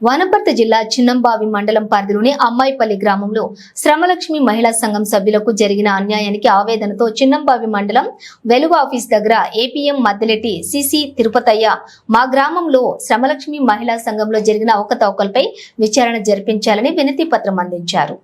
వనపర్తి జిల్లా చిన్నంబావి మండలం పరిధిలోని అమ్మాయిపల్లి గ్రామంలో శ్రమలక్ష్మి మహిళా సంఘం సభ్యులకు జరిగిన అన్యాయానికి ఆవేదనతో చిన్నంబావి మండలం వెలుగు ఆఫీస్ దగ్గర ఏపీఎం మద్దెలెట్టి సిసి తిరుపతయ్య మా గ్రామంలో శ్రమలక్ష్మి మహిళా సంఘంలో జరిగిన అవకతవకలపై విచారణ జరిపించాలని వినతి పత్రం అందించారు.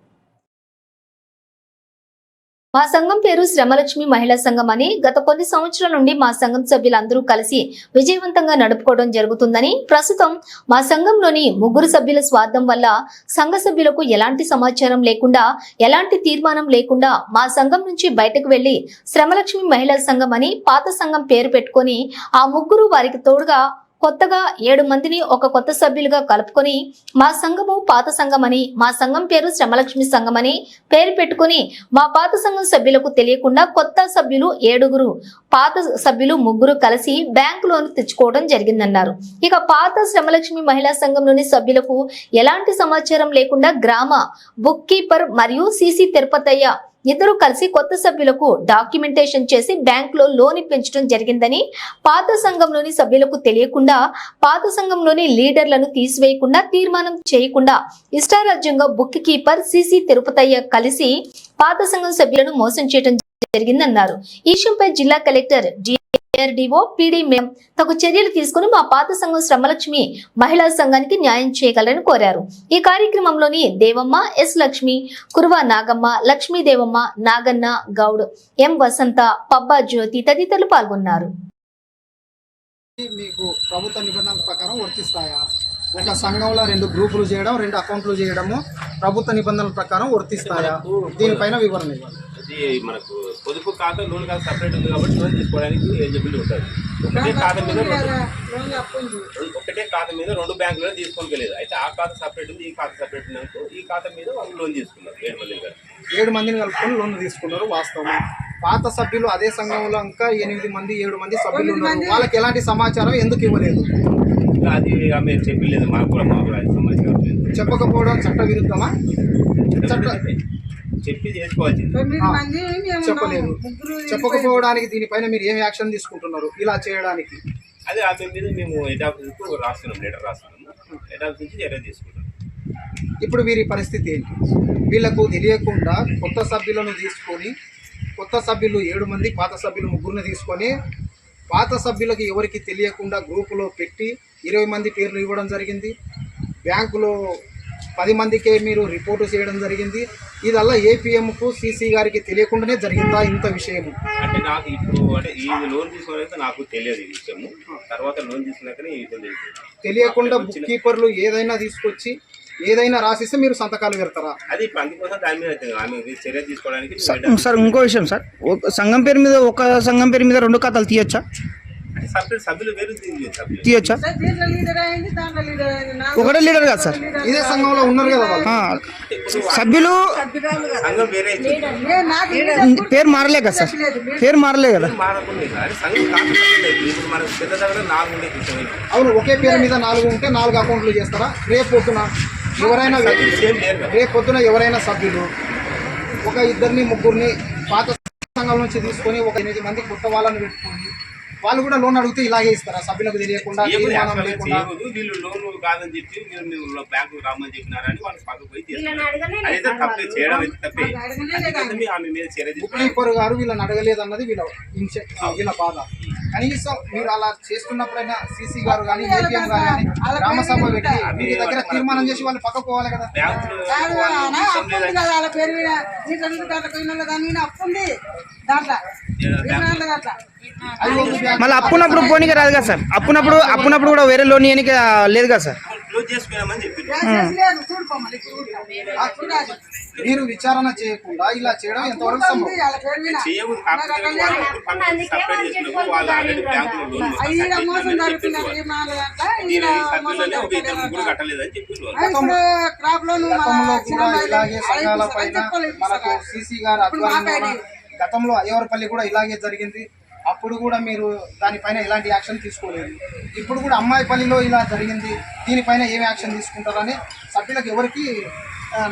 మా సంఘం పేరు శ్రమలక్ష్మి మహిళా సంఘం అని గత కొన్ని సంవత్సరాల నుండి మా సంఘం సభ్యులందరూ కలిసి విజయవంతంగా నడుపుకోవడం జరుగుతుందని, ప్రస్తుతం మా సంఘంలోని 3 సభ్యుల స్వార్థం వల్ల సంఘ సభ్యులకు ఎలాంటి సమాచారం లేకుండా, ఎలాంటి తీర్మానం లేకుండా మా సంఘం నుంచి బయటకు వెళ్లి శ్రమలక్ష్మి మహిళా సంఘం అని పాత సంఘం పేరు పెట్టుకొని ఆ 3 వారికి తోడుగా కొత్తగా 7 మందిని ఒక కొత్త సభ్యులుగా కలుపుకొని మా సంఘము పాత సంఘం అని, మా సంఘం పేరు శ్రమలక్ష్మి సంఘం అని పేరు పెట్టుకుని మా పాత సంఘం సభ్యులకు తెలియకుండా కొత్త సభ్యులు 7, పాత సభ్యులు 3 కలిసి బ్యాంకు లోన్ తెచ్చుకోవడం జరిగిందన్నారు. ఇక పాత శ్రమలక్ష్మి మహిళా సంఘంలోని సభ్యులకు ఎలాంటి సమాచారం లేకుండా గ్రామ బుక్ కీపర్ మరియు సిసి తిరుపతయ్య ఇద్దరు కలిసి కొత్త సభ్యులకు డాక్యుమెంటేషన్ చేసి బ్యాంకులో లోన్ ఇప్పించడం జరిగిందని, పాత సంఘంలోని సభ్యులకు తెలియకుండా పాత సంఘంలోని లీడర్లను తీసివేయకుండా, తీర్మానం చేయకుండా ఇష్టారాజ్యంగా బుక్ కీపర్ సిసి తిరుపతయ్య కలిసి పాత సంఘం సభ్యులను మోసం చేయడం జరిగిందన్నారు. ఈ విషయంపై జిల్లా కలెక్టర్ డిఆర్డిఓ పీడీ మేం తగు చర్యలు తీసుకుని మా పాత సంఘం శ్రమలక్ష్మి మహిళా సంఘానికి న్యాయం చేయగలరని కోరారు. ఈ కార్యక్రమంలోని దేవమ్మ, ఎస్ లక్ష్మి, కురువ నాగమ్మ, లక్ష్మీదేవమ్మ, నాగన్న గౌడ్, ఎం వసంత, పబ్బా జ్యోతి తదితరులు పాల్గొన్నారు. మీకు ప్రభుత్వ నిబంధనల ప్రకారం వర్తిస్తాయా? ఒక సంఘంలో 2 గ్రూపులు చేయడం, 2 అకౌంట్లు చేయడము ప్రభుత్వ నిబంధనల ప్రకారం వర్తిస్తాయా? దీనిపైన వివరణ ఇవ్వాలి. ఇది మనకు పొదుపు ఖాతా, లోన్ ఖాతా సపరేట్ ఉంది కాబట్టి లోన్ తీసుకోవడానికి ఎలిజిబిలిటీ ఉంటుంది. ఒకటే ఖాతా మీద 2 బ్యాంకులలో తీసుకోలేదు. అయితే ఆ ఖాతా సపరేట్ ఉంది, ఈ ఖాతా సపరేట్ ఉంది. ఈ ఖాతా మీద వాళ్ళు లోన్ తీసుకున్నారు. 7 మందిని కలుపుకొని లోన్ తీసుకున్నారు. వాస్తవం. పాత సభ్యులు అదే సంఘంలో ఇంకా 8 మంది 7 మంది సభ్యులు ఉన్నారు. వాళ్ళకి ఎలాంటి సమాచారం ఎందుకు ఇవ్వలేదు? అది ఆమె చెప్పలేదు. మాకు కూడా సమాచారం లేదు. చెప్పకపోవడం చట్ట విరుద్ధమా? చెప్పి చేసుకోవచ్చు. చెప్పలేదు. చెప్పకపోవడానికి దీనిపైన మీరు ఏం యాక్షన్ తీసుకుంటున్నారు ఇలా చేయడానికి? అదే ఆమె మీద మేము హెడ్ ఆఫీస్కు రాస్తున్నాం, లెటర్ రాస్తున్నాము. హెడ్ ఆఫీస్ నుంచి చర్య తీసుకుంటాం. ఇప్పుడు వీరి పరిస్థితి ఏంటి? వీళ్ళకు తెలియకుండా కొత్త సభ్యులను తీసుకొని, కొత్త సభ్యులు 7 మంది, పాత సభ్యులు 3 తీసుకొని, పాత సభ్యులకు ఎవరికి తెలియకుండా గ్రూపులో పెట్టి 20 మంది పేర్లు ఇవ్వడం జరిగింది. బ్యాంకులో 10 మందికే మీరు రిపోర్టు చేయడం జరిగింది. ఇదల్లా ఏపీఎంకు సిసి గారికి తెలియకుండానే జరిగిందా ఇంత విషయము? అంటే నాకు ఇప్పుడు అంటే ఈ లోన్ తీసుకోవాలంటే నాకు తెలియదు ఈ విషయము. తర్వాత లోన్ తీసుకున్నాకనే ఈ విషయం తెలియకుండా బుక్ కీపర్లు ఏదైనా తీసుకొచ్చి ఏదైనా రాసిస్తే మీరు సంతకాలు పెడతారా? అది అందుకోసం దాని మీద ఆమె చర్య తీసుకోవడానికి. సార్ ఇంకో విషయం సార్, సంఘం పేరు మీద ఒక సంఘం పేరు మీద 2 ఖాతాలు తీయొచ్చా? సభ్యులు వేరు తీయొచ్చా? ఒకటే లీడర్ కాదు సార్, ఇదే సంఘంలో ఉన్నారు కదా వాళ్ళు. సభ్యులు సంఘం వేరే పేరు మారలే కదా సార్, పేరు మారలే కదా. అవును, ఒకే పేరు మీద 4 ఉంటే 4 అకౌంట్లు చేస్తారా? రేపు పొద్దున ఎవరైనా సభ్యులు ఒక 2, 3 పాత సంఘం నుంచి తీసుకొని ఒక 8 మంది కొత్త వాళ్ళని పెట్టుకొని వాళ్ళు కూడా లోన్ అడిగితే ఇలాగే ఇస్తారా? సభ్యులకు తెలియకుండా వీళ్ళు లోన్ కాదని చెప్పి మీరు బ్యాంకు రామని చెప్పినారని వాళ్ళు పక్కకు పోయి అయితే తప్పే చేయడం అయితే తప్పే. ఆమె మీద చర్య గారు వీళ్ళని అడగలేదన్నది వీళ్ళ బాధ. కనీసం మీరు అలా చేస్తున్నప్పుడైనా సిసి గారు కానీ, ఏపీఎం గారు కానీ గ్రామసభ పెట్టి మీ దగ్గర తీర్మానం చేసి వాళ్ళు పక్కకు పోవాలి కదా. మళ్ళీ అప్పునప్పుడు పోనీకి రాదు కదా సార్. అప్పునప్పుడు కూడా వేరే లోన్ ఇవ్వడానికి లేదు కదా సార్. మీరు విచారణ చేయకుండా ఇలా చేయడం ఎంతవరకు సంభవం? ఇలాగే సంఘాల పైన మనకు సిసి గారు ఆధ్వర్యంలో గతంలో అయ్యవరపల్లి కూడా ఇలాగే జరిగింది. అప్పుడు కూడా మీరు దానిపైన ఎలాంటి యాక్షన్ తీసుకోలేదు. ఇప్పుడు కూడా అమ్మాయిపల్లిలో ఇలా జరిగింది, దీనిపైన ఏం యాక్షన్ తీసుకుంటారని సభ్యులకు ఎవరికి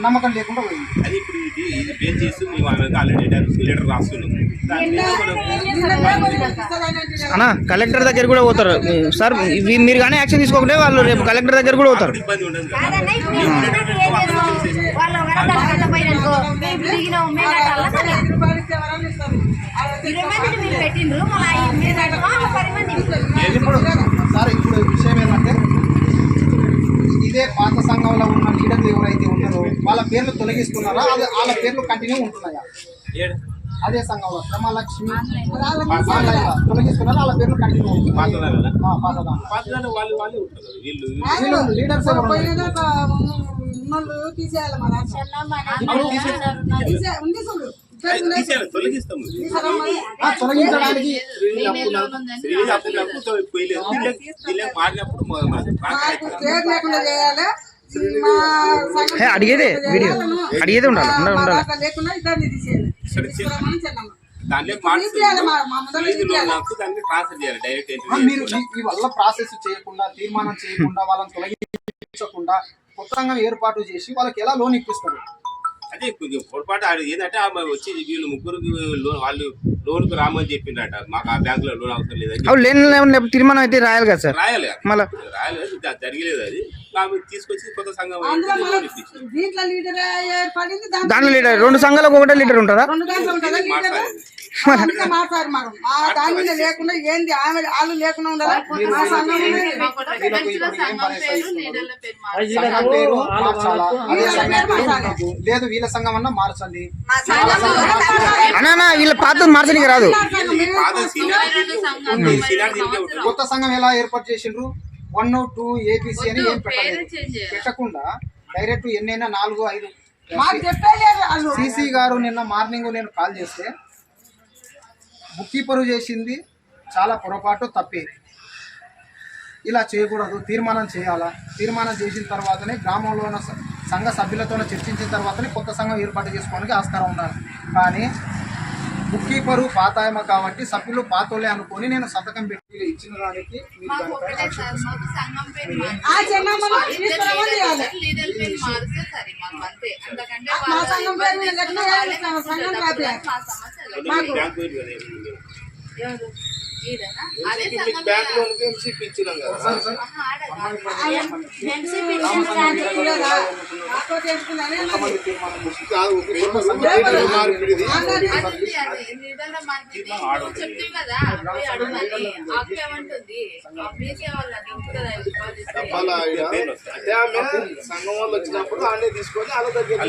నమ్మకం లేకుండా పోయింది. అది ఇప్పుడు ఇది బేస్ చేసి మేము ఆల్రెడీ లెటర్ రాస్తున్నాం. దాని మీద అన్న కలెక్టర్ దగ్గర కూడా పోతారు సార్. మీరు కానీ యాక్షన్ తీసుకోకుంటే వాళ్ళు రేపు కలెక్టర్ దగ్గర కూడా పోతారు. ఇబ్బంది ఉండదు కదా. ఇప్పుడు సార్ ఇప్పుడు విషయం ఏంటంటే ఇదే పాత సంఘంలో ఉన్న లీడర్లు ఎవరైతే ఉన్నారో వాళ్ళ పేర్లు తొలగిస్తున్నారా, అదే వాళ్ళ పేర్లు కంటిన్యూ ఉంటున్నాయా? అదే సంఘంలో శ్రమలక్ష్మి తొలగిస్తున్నారా, వాళ్ళ పేర్లు కంటిన్యూ ఉంటున్నాయి? పాతదాన్ని వాళ్ళు వాళ్ళే ఉంటారు. వీళ్ళు లీడర్స్ ఎవరు తీసేయాలి, తొలగిస్తాము. తొలగించడానికి మారినప్పుడు అడిగేదే వీడియో అడిగేదే ఉండాలి ఉండాలి. దాంట్లో దాన్ని ట్రాన్స్ఫర్ చేయాలి డైరెక్ట్. మీరు ఈ వల్ల ప్రాసెస్ చేయకుండా, తీర్మానం చేయకుండా, వాళ్ళని తొలగించకుండా కొత్త సంఘం ఏర్పాటు చేసి వాళ్ళకి ఎలా లోన్ ఇప్పిస్తారు? అదే కొంచెం పొరపాటు ఏంటంటే వచ్చి వీళ్ళు ముగ్గురు వాళ్ళు లోన్కు రామని చెప్పిండట. మాకు ఆ బ్యాంక్ లో లోన్ అవసరం లేదని లేని తీర్మానం అయితే రాయాలి కదా సార్. రాయాలి, మళ్ళీ రాయలేదు, జరగలేదు. అది కాబట్టి తీసుకొచ్చి కొత్త సంఘం దాంట్లో లీడర్ 2 సంఘాలకు ఒకటే లీడర్ ఉంటుందా? లేకుండా ఏంది వాళ్ళు లేకుండా ఉండాలి. లేదు వీళ్ళ సంఘం అన్నా మార్చండి. అన్నా వీళ్ళ పాత మార్చడానికి రాదు. కొత్త సంఘం ఎలా ఏర్పాటు చేసిండ్రు? 1, 2 ఏపీసీ అని ఏం పెట్టలేదు. పెట్టకుండా డైరెక్ట్ ఎన్నైనా 4, 5 సిసి గారు నిన్న మార్నింగ్ నేను కాల్ చేస్తే బుక్ కీపరు చేసింది చాలా పొరపాటు, తప్పే. ఇలా చేయకూడదు, తీర్మానం చేయాలా. తీర్మానం చేసిన తర్వాతనే గ్రామంలో ఉన్న సంఘ సభ్యులతో చర్చించిన తర్వాతనే కొత్త సంఘం ఏర్పాటు చేసుకోవడానికి ఆస్కారం ఉండాలి. కానీ బుక్ కీపరు పాతాయమ కాబట్టి సభ్యులు పాతోలే అనుకొని నేను సంతకం పెట్టి ఇచ్చిన దానికి మీరు దానిపై యాక్షన్ బ్యాంక్ లోన్ ఇచ్చినాం కదా. సంఘం వాళ్ళు వచ్చినప్పుడు అన్నీ తీసుకొని వాళ్ళ దగ్గర